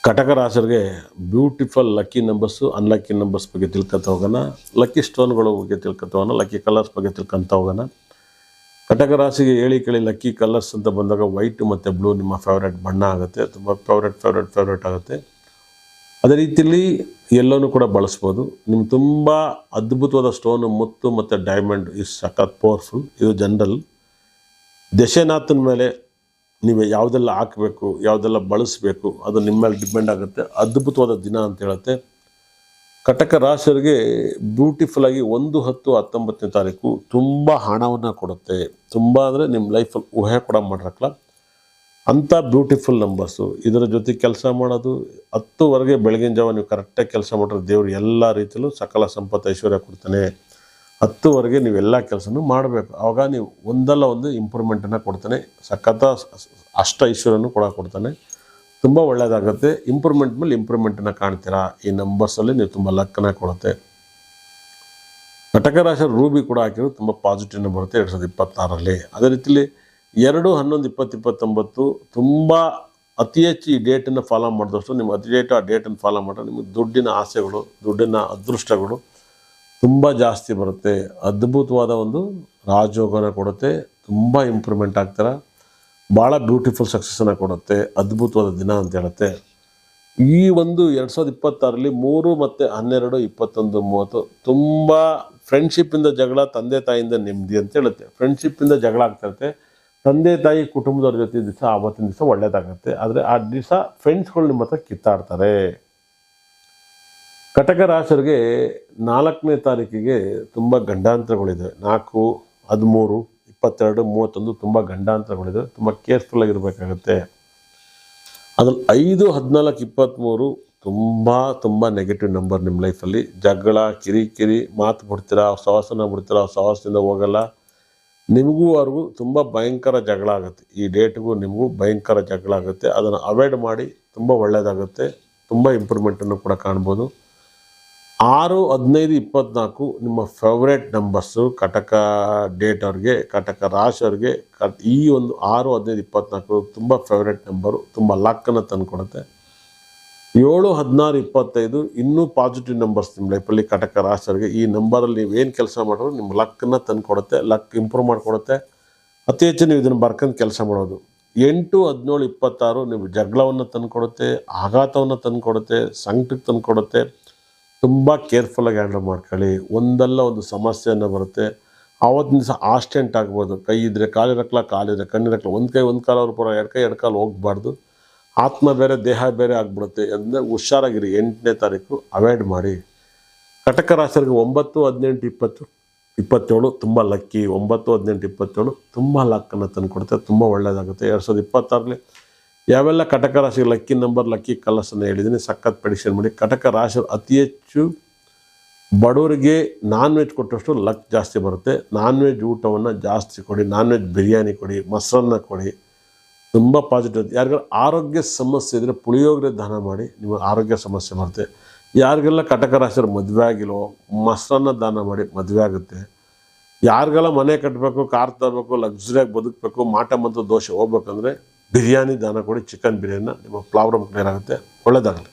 ಕಟಕ ರಾಶಿಯವರಿಗೆ beautiful lucky numbers unlucky numbers ಬಗ್ಗೆ ತಿಳ್ಕೊತ ಹೋಗೋಣ. ಲಕ್ಕಿ ಸ್ಟೋನ್ಗಳ ಬಗ್ಗೆ ತಿಳ್ಕೊತ ಹೋಗೋಣ. ಲಕ್ಕಿ ಕಲರ್ಸ್ ಬಗ್ಗೆ ತಿಳ್ಕೊತ ಹೋಗೋಣ. ಕಟಕ ರಾಶಿಗೆ ಹೇಳಿ ಕೇಳಿ ಲಕ್ಕಿ ಕಲರ್ಸ್ ಅಂತ ಬಂದಾಗ ವೈಟ್ ಮತ್ತು ಬ್ಲೂ ನಿಮ್ಮ ಫೇವ್ರೇಟ್ ಬಣ್ಣ ಆಗುತ್ತೆ. ತುಂಬ ಫೇವ್ರೇಟ್ ಆಗುತ್ತೆ. ಅದೇ ರೀತಿಯಲ್ಲಿ ಎಲ್ಲನೂ ಕೂಡ ಬಳಸ್ಬೋದು. ನಿಮ್ಮ ತುಂಬ ಅದ್ಭುತವಾದ ಸ್ಟೋನು ಮುತ್ತು ಮತ್ತು ಡೈಮಂಡ್ ಇಸ್ ಸಖತ್ ಪವರ್ಫುಲ್. ಇದು ಜನರಲ್. ದಶನಾಥನ ಮೇಲೆ ನೀವು ಯಾವುದೆಲ್ಲ ಹಾಕಬೇಕು, ಯಾವುದೆಲ್ಲ ಬಳಸಬೇಕು ಅದು ನಿಮ್ಮ ಮೇಲೆ ಡಿಪೆಂಡ್ ಆಗುತ್ತೆ. ಅದ್ಭುತವಾದ ದಿನ ಅಂತ ಹೇಳುತ್ತೆ. ಕಟಕ ರಾಶಿಯವರಿಗೆ ಬ್ಯೂಟಿಫುಲ್ಲಾಗಿ 1-10-19ನೇ ತಾರೀಕು ತುಂಬ ಹಣವನ್ನು ಕೊಡುತ್ತೆ. ತುಂಬ ಅಂದರೆ ನಿಮ್ಮ ಲೈಫಲ್ಲಿ ಊಹೆ ಕೂಡ ಮಾಡಿರಕ್ಕಲ್ಲ ಅಂಥ ಬ್ಯೂಟಿಫುಲ್ ನಂಬರ್ಸು. ಇದರ ಜೊತೆ ಕೆಲಸ ಮಾಡೋದು 10ವರೆಗೆ ಬೆಳಗಿನ ಜಾವ ನೀವು ಕರೆಕ್ಟಾಗಿ ಕೆಲಸ ಮಾಡಿದ್ರೆ ದೇವರು ಎಲ್ಲ ರೀತಿಯಲ್ಲೂ ಸಕಲ ಸಂಪತ್ತು ಐಶ್ವರ್ಯ ಕೊಡ್ತಾನೆ. 10ವರೆಗೆ ನೀವೆಲ್ಲ ಕೆಲಸನೂ ಮಾಡಬೇಕು. ಆವಾಗ ನೀವು ಒಂದಲ್ಲ ಒಂದು ಇಂಪ್ರೂವ್ಮೆಂಟನ್ನು ಕೊಡ್ತಾನೆ. ಸಖತ್ತ ಅಷ್ಟ ಐಶ್ವರ್ಯನೂ ಕೂಡ ಕೊಡ್ತಾನೆ. ತುಂಬ ಒಳ್ಳೆಯದಾಗುತ್ತೆ. ಇಂಪ್ರೂವ್ಮೆಂಟ್ ಮೇಲೆ ಇಂಪ್ರೂವ್ಮೆಂಟನ್ನು ಕಾಣ್ತೀರಾ. ಈ ನಂಬರ್ಸಲ್ಲಿ ನೀವು ತುಂಬ ಲಕ್ಕನ್ನು ಕೊಡುತ್ತೆ. ಕಟಕ ರಾಶಿಯ ರೂಬಿ ಕೂಡ ಹಾಕಿರೋದು ತುಂಬ ಪಾಸಿಟಿವ್ನ ಬರುತ್ತೆ 2026ರಲ್ಲಿ. ಅದೇ ರೀತಿಯಲ್ಲಿ 2-11-20-29 ತುಂಬ ಅತಿ ಹೆಚ್ಚು ಈ ಡೇಟನ್ನು ಫಾಲೋ ಮಾಡಿದಷ್ಟು ನಿಮ್ಮ ಅತಿ ಹೆಚ್ಚು ಆ ಡೇಟನ್ನು ಫಾಲೋ ಮಾಡಿದ್ರೆ ನಿಮಗೆ ದುಡ್ಡಿನ ಆಸೆಗಳು, ದುಡ್ಡಿನ ಅದೃಷ್ಟಗಳು ತುಂಬ ಜಾಸ್ತಿ ಬರುತ್ತೆ. ಅದ್ಭುತವಾದ ಒಂದು ರಾಜಯೋಗನ ಕೊಡುತ್ತೆ. ತುಂಬ ಇಂಪ್ರೂವ್ಮೆಂಟ್ ಆಗ್ತಾರೆ. ಭಾಳ ಬ್ಯೂಟಿಫುಲ್ ಸಕ್ಸಸ್ಸನ್ನು ಕೊಡುತ್ತೆ. ಅದ್ಭುತವಾದ ದಿನ ಅಂತ ಹೇಳುತ್ತೆ. ಈ ಒಂದು 2026ರಲ್ಲಿ 3 ಮತ್ತು 12, 21, 30 ತುಂಬ ಫ್ರೆಂಡ್ಶಿಪ್ಪಿಂದ ಜಗಳ, ತಂದೆ ತಾಯಿಯಿಂದ ನೆಮ್ಮದಿ ಅಂತ ಹೇಳುತ್ತೆ. ಫ್ರೆಂಡ್ಶಿಪ್ಪಿಂದ ಜಗಳ ಆಗ್ತಿರುತ್ತೆ. ತಂದೆ ತಾಯಿ ಕುಟುಂಬದವ್ರ ಜೊತೆ ದಿವಸ ಆವತ್ತಿನ ದಿವಸ ಒಳ್ಳೆಯದಾಗುತ್ತೆ. ಆದರೆ ಆ ದಿವಸ ಫ್ರೆಂಡ್ಸ್ಗಳು ನಿಮ್ಮ ಹತ್ರ ಕಿತ್ತಾಡ್ತಾರೆ. ಕಟಕ ರಾಶಿಯವರಿಗೆ 4ನೇ ತಾರೀಕಿಗೆ ತುಂಬ ಗಂಡಾಂತರಗಳಿದೆ. 4, 13, 22, 31 ತುಂಬ ಗಂಡಾಂತರಗಳಿದೆ. ತುಂಬ ಕೇರ್ಫುಲ್ಲಾಗಿರಬೇಕಾಗತ್ತೆ. ಅದ್ರಲ್ಲಿ 5, 14, 23 ತುಂಬ ನೆಗೆಟಿವ್ ನಂಬರ್. ನಿಮ್ಮ ಲೈಫಲ್ಲಿ ಜಗಳ, ಕಿರಿಕಿರಿ, ಮಾತು ಬಿಡ್ತೀರಾ, ಸಹವಾಸನ ಬಿಡ್ತೀರಾ, ಸಹವಾಸದಿಂದ ಹೋಗಲ್ಲ. ನಿಮಗೂ ಅವ್ರಿಗೂ ತುಂಬ ಭಯಂಕರ ಜಗಳ ಆಗುತ್ತೆ. ಈ ಡೇಟ್ಗೂ ನಿಮಗೂ ಭಯಂಕರ ಜಗಳ ಆಗುತ್ತೆ. ಅದನ್ನು ಅವಾಯ್ಡ್ ಮಾಡಿ ತುಂಬ ಒಳ್ಳೆಯದಾಗುತ್ತೆ. ತುಂಬ ಇಂಪ್ರೂವ್ಮೆಂಟನ್ನು ಕೂಡ ಕಾಣ್ಬೋದು. 6, 15, 24 ನಿಮ್ಮ ಫೇವ್ರೇಟ್ ನಂಬರ್ಸು ಕಟಕ ಡೇಟ್ ಅವ್ರಿಗೆ, ಕಟಕ ರಾಶಿಯವ್ರಿಗೆ. ಈ ಒಂದು 6, 15, 24 ತುಂಬ ಫೇವ್ರೇಟ್ ನಂಬರು. ತುಂಬ ಲಕ್ಕನ್ನು ತಂದುಕೊಡುತ್ತೆ. 7, 16, 25 ಇನ್ನೂ ಪಾಸಿಟಿವ್ ನಂಬರ್ಸ್ ನಿಮ್ಮ ಲೈಫಲ್ಲಿ ಕಟಕ ರಾಶಿಯವ್ರಿಗೆ. ಈ ನಂಬರಲ್ಲಿ ನೀವೇನು ಕೆಲಸ ಮಾಡಿದ್ರು ನಿಮ್ಮ ಲಕ್ಕನ್ನು ತಂದುಕೊಡುತ್ತೆ. ಲಕ್ ಇಂಪ್ರೂವ್ ಮಾಡಿಕೊಡುತ್ತೆ. ಅತಿ ಹೆಚ್ಚು ನೀವು ಇದನ್ನು ಬರ್ಕೊಂಡು ಕೆಲಸ ಮಾಡೋದು. 8, 17, 26 ನೀವು ಜಗಳವನ್ನು ತಂದುಕೊಡುತ್ತೆ, ಆಘಾತವನ್ನು ತಂದುಕೊಡುತ್ತೆ, ಸಂಕಟಕ್ಕೆ ತಂದುಕೊಡುತ್ತೆ. ತುಂಬ ಕೇರ್ಫುಲ್ಲಾಗಿ ಹ್ಯಾಂಡಲ್ ಮಾಡ್ಕೊಳ್ಳಿ. ಒಂದಲ್ಲ ಒಂದು ಸಮಸ್ಯೆಯನ್ನು ಬರುತ್ತೆ. ಆವತ್ತಿನ ದಿವಸ ಆಕ್ಸಿಡೆಂಟ್ ಆಗ್ಬೋದು. ಕೈ ಇದ್ದರೆ ಕಾಲಿರಕ್ಕಲ್ಲ, ಕಾಲಿದ್ರೆ ಕಣ್ಣಿರಕ್ಕಲ್ಲ. ಒಂದು ಕೈ ಒಂದು ಕಾಲು ಅವ್ರ ಪರ, ಎರಡು ಕಾಲು ಹೋಗಬಾರ್ದು. ಆತ್ಮ ಬೇರೆ ದೇಹ ಬೇರೆ ಆಗಿಬಿಡುತ್ತೆ. ಅಂದರೆ ಹುಷಾರಾಗಿರಿ. 8ನೇ ತಾರೀಕು ಅವಾಯ್ಡ್ ಮಾಡಿ. ಕಟಕ ರಾಶಿಯವರಿಗೆ 9, 18, 20, 27 ತುಂಬ ಲಕ್ಕಿ. 9, 18, 27 ತುಂಬ ಲಕ್ಕನ್ನು ತಂದುಕೊಡುತ್ತೆ. ತುಂಬ ಒಳ್ಳೆಯದಾಗುತ್ತೆ. 2026ರಲ್ಲಿ ಯಾವೆಲ್ಲ ಕಟಕ ರಾಶಿಗೆ ಲಕ್ಕಿ ನಂಬರ್, ಲಕ್ಕಿ ಕಲರ್ಸನ್ನು ಹೇಳಿದ್ದೀನಿ. ಸಖತ್ ಪ್ರೆಡಿಕ್ಷನ್ ಮಾಡಿ. ಕಟಕ ರಾಶಿಯವರು ಅತಿ ಹೆಚ್ಚು ಬಡವರಿಗೆ ನಾನ್ ವೆಜ್ ಕೊಟ್ಟಷ್ಟು ಲಕ್ ಜಾಸ್ತಿ ಬರುತ್ತೆ. ನಾನ್ ವೆಜ್ ಊಟವನ್ನು ಜಾಸ್ತಿ ಕೊಡಿ. ನಾನ್ ವೆಜ್ ಬಿರಿಯಾನಿ ಕೊಡಿ, ಮೊಸರನ್ನ ಕೊಡಿ. ತುಂಬ ಪಾಸಿಟಿವ್. ಯಾರಿಗೆಲ್ಲ ಆರೋಗ್ಯ ಸಮಸ್ಯೆ ಇದ್ದರೆ ಪುಳಿಯೋಗರೆ ದಾನ ಮಾಡಿ. ನಿಮಗೆ ಆರೋಗ್ಯ ಸಮಸ್ಯೆ ಬರುತ್ತೆ. ಯಾರಿಗೆಲ್ಲ ಕಟಕ ರಾಶಿಯವರು ಮದುವೆ ಆಗಿಲ್ಲೋ ಮೊಸರನ್ನ ದಾನ ಮಾಡಿ, ಮದುವೆ ಆಗುತ್ತೆ. ಯಾರಿಗೆಲ್ಲ ಮನೆ ಕಟ್ಟಬೇಕು, ಕಾರ್ ತರಬೇಕು, ಲಕ್ಸುರಿಯಾಗಿ ಬದುಕಬೇಕು, ಮಾಟ ಮಂತ್ರ ದೋಷ ಹೋಗ್ಬೇಕಂದ್ರೆ ಬಿರಿಯಾನಿ ದಾನ ಕೊಡಿ. ಚಿಕನ್ ಬಿರಿಯಾನಿನ ನಿಮ್ಮ ಪ್ರಾಬ್ಲಮ್ ಕ್ಲಿಯರ್ ಆಗುತ್ತೆ. ಒಳ್ಳೆಯದಾಗಲಿ.